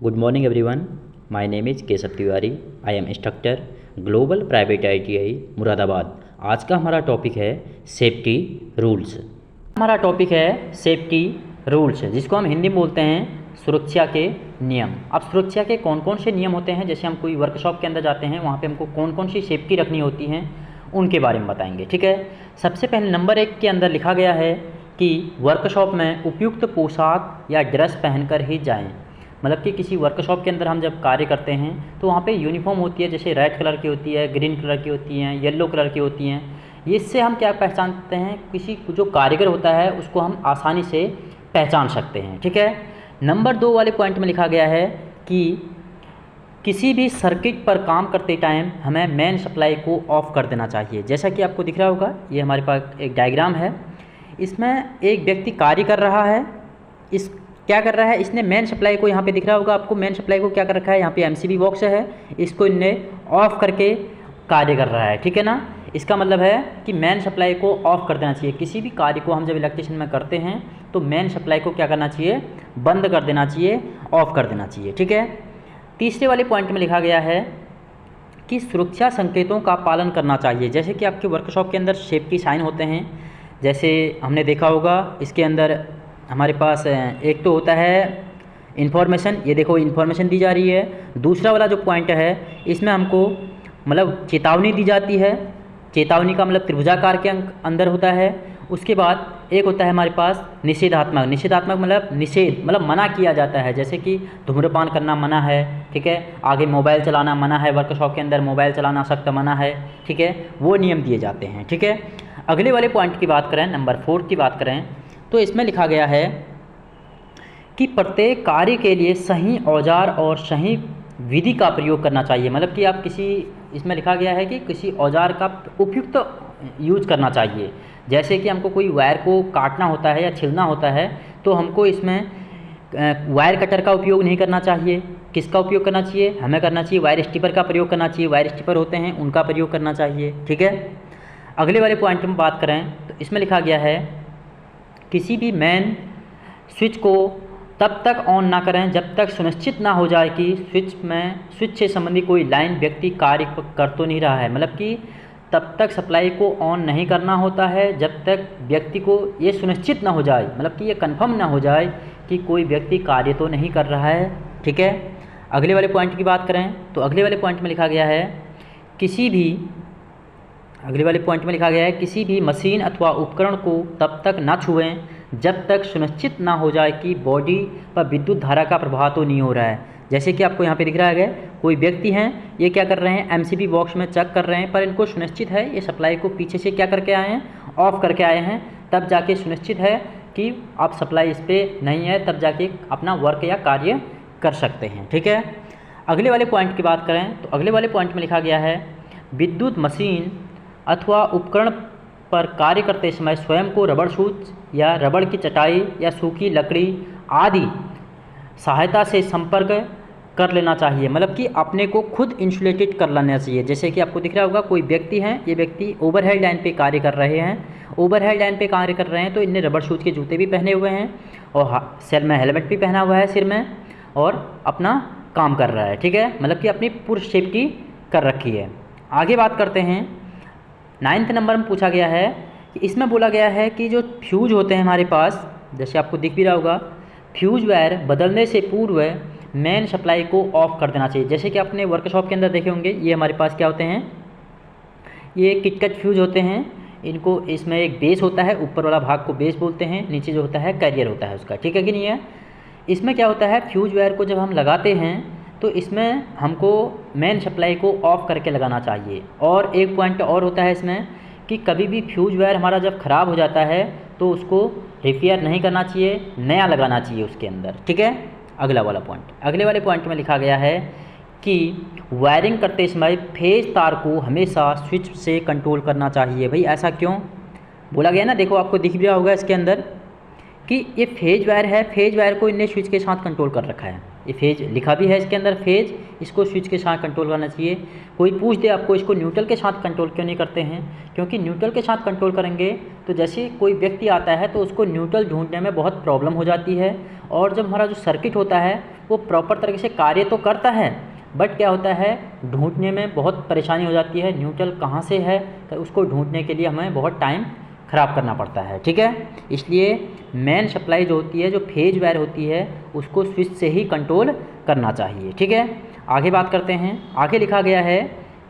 Good morning everyone. My name is Keshav Tiwari. I am instructor global private ITI Moradabad. आज का हमारा topic है safety rules. हमारा टॉपिक है सेफ्टी रूल्स, जिसको हम हिंदी में बोलते हैं सुरक्षा के नियम. अब सुरक्षा के कौन कौन से नियम होते हैं, जैसे हम कोई वर्कशॉप के अंदर जाते हैं वहाँ पे हमको कौन कौन सी सेफ्टी रखनी होती हैं उनके बारे में बताएंगे. ठीक है. सबसे पहले नंबर 1 के अंदर लिखा गया है कि वर्कशॉप में उपयुक्त पोशाक या ड्रेस पहनकर ही जाएं. मतलब कि किसी वर्कशॉप के अंदर हम जब कार्य करते हैं तो वहाँ पे यूनिफॉर्म होती है, जैसे रेड कलर की होती है, ग्रीन कलर की होती हैं, येलो कलर की होती हैं. इससे हम क्या पहचानते हैं, किसी जो कारीगर होता है उसको हम आसानी से पहचान सकते हैं. ठीक है. नंबर 2 वाले पॉइंट में लिखा गया है कि किसी भी सर्किट पर काम करते टाइम हमें मेन सप्लाई को ऑफ कर देना चाहिए. जैसा कि आपको दिख रहा होगा, ये हमारे पास एक डायग्राम है. इसमें एक व्यक्ति कार्य कर रहा है. इस क्या कर रहा है, इसने मेन सप्लाई को, यहाँ पे दिख रहा होगा आपको, मेन सप्लाई को क्या कर रखा है, यहाँ पे MCB बॉक्स है, इसको इनने ऑफ करके कार्य कर रहा है. ठीक है ना. इसका मतलब है कि मेन सप्लाई को ऑफ कर देना चाहिए. किसी भी कार्य को हम जब इलेक्ट्रिशियन में करते हैं तो मेन सप्लाई को क्या करना चाहिए, बंद कर देना चाहिए, ऑफ कर देना चाहिए. ठीक है. तीसरे वाले पॉइंट में लिखा गया है कि सुरक्षा संकेतों का पालन करना चाहिए. जैसे कि आपके वर्कशॉप के अंदर सेफ्टी साइन होते हैं, जैसे हमने देखा होगा इसके अंदर हमारे पास एक तो होता है इन्फॉर्मेशन, ये देखो इन्फॉर्मेशन दी जा रही है. दूसरा वाला जो पॉइंट है इसमें हमको मतलब चेतावनी दी जाती है. चेतावनी का मतलब त्रिभुजाकार के अंदर होता है. उसके बाद एक होता है हमारे पास निषेधात्मक. निषेधात्मक मतलब निषेध, मतलब मना किया जाता है, जैसे कि धूम्रपान करना मना है. ठीक है. आगे मोबाइल चलाना मना है, वर्कशॉप के अंदर मोबाइल चलाना सख्त मना है. ठीक है. वो नियम दिए जाते हैं. ठीक है. अगले वाले पॉइंट की बात करें, नंबर 4 की बात करें, तो इसमें लिखा गया है कि प्रत्येक कार्य के लिए सही औजार और सही विधि का प्रयोग करना चाहिए. मतलब कि आप किसी, इसमें लिखा गया है कि किसी औजार का उपयुक्त यूज करना चाहिए. जैसे कि हमको कोई वायर को काटना होता है या छिलना होता है तो हमको इसमें वायर कटर का उपयोग नहीं करना चाहिए. किसका उपयोग करना चाहिए, हमें करना चाहिए वायर स्टिपर का प्रयोग करना चाहिए. वायर स्टिपर होते हैं उनका प्रयोग करना चाहिए. ठीक है. अगले वाले पॉइंट में बात करें तो इसमें लिखा गया है किसी भी मेन स्विच को तब तक ऑन ना करें जब तक सुनिश्चित ना हो जाए कि स्विच से संबंधी कोई लाइन व्यक्ति कार्य कर तो नहीं रहा है. मतलब कि तब तक सप्लाई को ऑन नहीं करना होता है जब तक व्यक्ति को ये सुनिश्चित ना हो जाए, मतलब कि ये कंफर्म ना हो जाए कि कोई व्यक्ति कार्य तो नहीं कर रहा है. ठीक है. अगले वाले पॉइंट की बात करें तो अगले वाले पॉइंट में लिखा गया है किसी भी मशीन अथवा उपकरण को तब तक ना छुएं जब तक सुनिश्चित ना हो जाए कि बॉडी पर विद्युत धारा का प्रभाव तो नहीं हो रहा है. जैसे कि आपको यहाँ पे दिख रहा है कोई व्यक्ति हैं, ये क्या कर रहे हैं, MCB बॉक्स में चेक कर रहे हैं, पर इनको सुनिश्चित है ये सप्लाई को पीछे से क्या करके आए हैं, ऑफ करके आए हैं. तब जाके सुनिश्चित है कि आप सप्लाई इस पर नहीं है, तब जाके अपना वर्क या कार्य कर सकते हैं. ठीक है. अगले वाले पॉइंट की बात करें तो अगले वाले पॉइंट में लिखा गया है विद्युत मशीन अथवा उपकरण पर कार्य करते समय स्वयं को रबड़ सूच या रबड़ की चटाई या सूखी लकड़ी आदि सहायता से संपर्क कर लेना चाहिए. मतलब कि अपने को खुद इंसुलेटेड कर लेना चाहिए. जैसे कि आपको दिख रहा होगा कोई व्यक्ति हैं, ये व्यक्ति ओवरहेड लाइन पे कार्य कर रहे हैं. ओवरहेड लाइन पे कार्य कर रहे हैं तो इनने रबड़ सूच के जूते भी पहने हुए हैं और सिर में हेलमेट भी पहना हुआ है सिर में, और अपना काम कर रहा है. ठीक है. मतलब कि अपनी पूरी सेफ्टी कर रखी है. आगे बात करते हैं. 9th नंबर में पूछा गया है कि इसमें बोला गया है कि जो फ्यूज होते हैं हमारे पास, जैसे आपको दिख भी रहा होगा, फ्यूज वायर बदलने से पूर्व मेन सप्लाई को ऑफ कर देना चाहिए. जैसे कि आपने वर्कशॉप के अंदर देखे होंगे, ये हमारे पास क्या होते हैं, ये किटकट फ्यूज होते हैं. इनको, इसमें एक बेस होता है, ऊपर वाला भाग को बेस बोलते हैं, नीचे जो होता है कैरियर होता है उसका. ठीक है कि नहीं है. इसमें क्या होता है, फ्यूज वायर को जब हम लगाते हैं तो इसमें हमको मेन सप्लाई को ऑफ करके लगाना चाहिए. और एक पॉइंट और होता है इसमें कि कभी भी फ्यूज वायर हमारा जब ख़राब हो जाता है तो उसको रिपेयर नहीं करना चाहिए, नया लगाना चाहिए उसके अंदर. ठीक है. अगला वाला पॉइंट, अगले वाले पॉइंट में लिखा गया है कि वायरिंग करते समय फेज तार को हमेशा स्विच से कंट्रोल करना चाहिए. भाई ऐसा क्यों बोला गया ना, देखो आपको दिख भी रहा होगा इसके अंदर कि ये फेज वायर है, फेज वायर को इनने स्विच के साथ कंट्रोल कर रखा है. ये फेज लिखा भी है इसके अंदर फेज, इसको स्विच के साथ कंट्रोल करना चाहिए। कोई पूछ दे आपको इसको न्यूट्रल के साथ कंट्रोल क्यों नहीं करते हैं, क्योंकि न्यूट्रल के साथ कंट्रोल करेंगे तो जैसे कोई व्यक्ति आता है तो उसको न्यूट्रल ढूंढने में बहुत प्रॉब्लम हो जाती है, और जब हमारा जो सर्किट होता है वो प्रॉपर तरीके से कार्य तो करता है, बट क्या होता है ढूंढने में बहुत परेशानी हो जाती है। न्यूट्रल कहाँ से है तो उसको ढूंढने के लिए हमें बहुत टाइम ख़राब करना पड़ता है, ठीक है। इसलिए मेन सप्लाई जो होती है, जो फेज वायर होती है, उसको स्विच से ही कंट्रोल करना चाहिए, ठीक है। आगे बात करते हैं। आगे लिखा गया है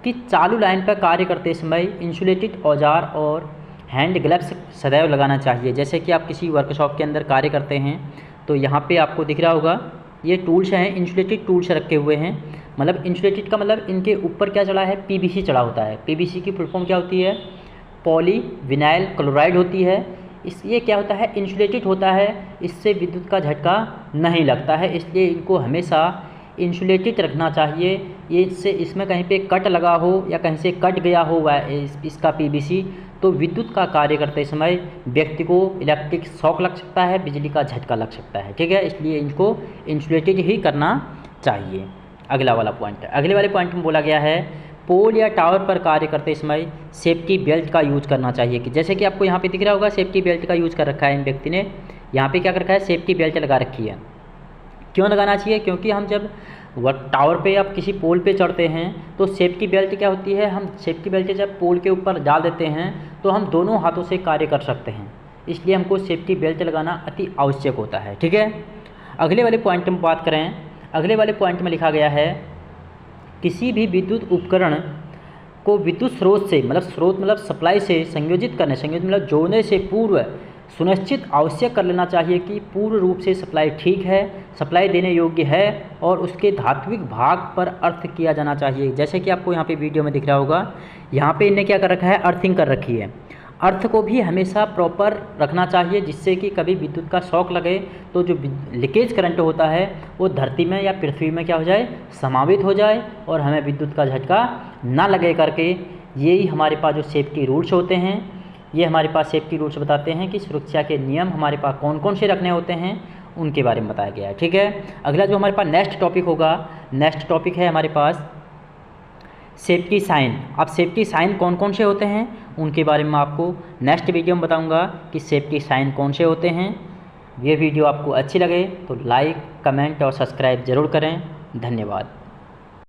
कि चालू लाइन पर कार्य करते समय इंसुलेटेड औजार और हैंड ग्लव्स सदैव लगाना चाहिए। जैसे कि आप किसी वर्कशॉप के अंदर कार्य करते हैं तो यहाँ पे आपको दिख रहा होगा ये टूल्स हैं, इंसुलेटेड टूल्स रखे हुए हैं। मतलब इंसुलेटेड का मतलब इनके ऊपर क्या चढ़ा है, पीवीसी चढ़ा होता है। पीवीसी की फुल फॉर्म क्या होती है, पॉली विनाइल क्लोराइड होती है। ये क्या होता है, इंसुलेटेड होता है, इससे विद्युत का झटका नहीं लगता है, इसलिए इनको हमेशा इंसुलेटेड रखना चाहिए। ये इससे इसमें कहीं पे कट लगा हो या कहीं से कट गया हो इसका पीवीसी, तो विद्युत का कार्य करते समय व्यक्ति को इलेक्ट्रिक शॉक लग सकता है, बिजली का झटका लग सकता है, ठीक है। इसलिए इनको इंसुलेटेड ही करना चाहिए। अगला वाला पॉइंट, अगले वाले पॉइंट में बोला गया है पोल या टावर पर कार्य करते समय सेफ्टी बेल्ट का यूज करना चाहिए। कि जैसे कि आपको यहाँ पे दिख रहा होगा सेफ्टी बेल्ट का यूज़ कर रखा है इन व्यक्ति ने, यहाँ पे क्या कर रखा है, सेफ्टी बेल्ट लगा रखी है। क्यों लगाना चाहिए, क्योंकि हम जब टावर पे या किसी पोल पे चढ़ते हैं तो सेफ्टी बेल्ट क्या होती है, हम सेफ्टी बेल्ट जब पोल के ऊपर डाल देते हैं तो हम दोनों हाथों से कार्य कर सकते हैं, इसलिए हमको सेफ्टी बेल्ट लगाना अति आवश्यक होता है, ठीक है। अगले वाले पॉइंट में बात करें। अगले वाले पॉइंट में लिखा गया है किसी भी विद्युत उपकरण को विद्युत स्रोत से, मतलब स्रोत मतलब सप्लाई से संयोजित करने, संयोजित मतलब जोड़ने से पूर्व सुनिश्चित आवश्यक कर लेना चाहिए कि पूर्ण रूप से सप्लाई ठीक है, सप्लाई देने योग्य है और उसके धात्विक भाग पर अर्थ किया जाना चाहिए। जैसे कि आपको यहाँ पे वीडियो में दिख रहा होगा, यहाँ पे इन्हें क्या कर रखा है, अर्थिंग कर रखी है। अर्थ को भी हमेशा प्रॉपर रखना चाहिए, जिससे कि कभी विद्युत का शॉक लगे तो जो लीकेज करंट होता है वो धरती में या पृथ्वी में क्या हो जाए, समावित हो जाए और हमें विद्युत का झटका ना लगे करके। यही हमारे पास जो सेफ्टी रूल्स होते हैं, ये हमारे पास सेफ्टी रूल्स बताते हैं कि सुरक्षा के नियम हमारे पास कौन कौन से रखने होते हैं, उनके बारे में बताया गया है, ठीक है। अगला जो हमारे पास नेक्स्ट टॉपिक होगा, नेक्स्ट टॉपिक है हमारे पास सेफ्टी साइन। अब सेफ्टी साइन कौन कौन से होते हैं उनके बारे में आपको नेक्स्ट वीडियो में बताऊंगा कि सेफ्टी साइन कौन से होते हैं। ये वीडियो आपको अच्छी लगे तो लाइक, कमेंट और सब्सक्राइब ज़रूर करें। धन्यवाद।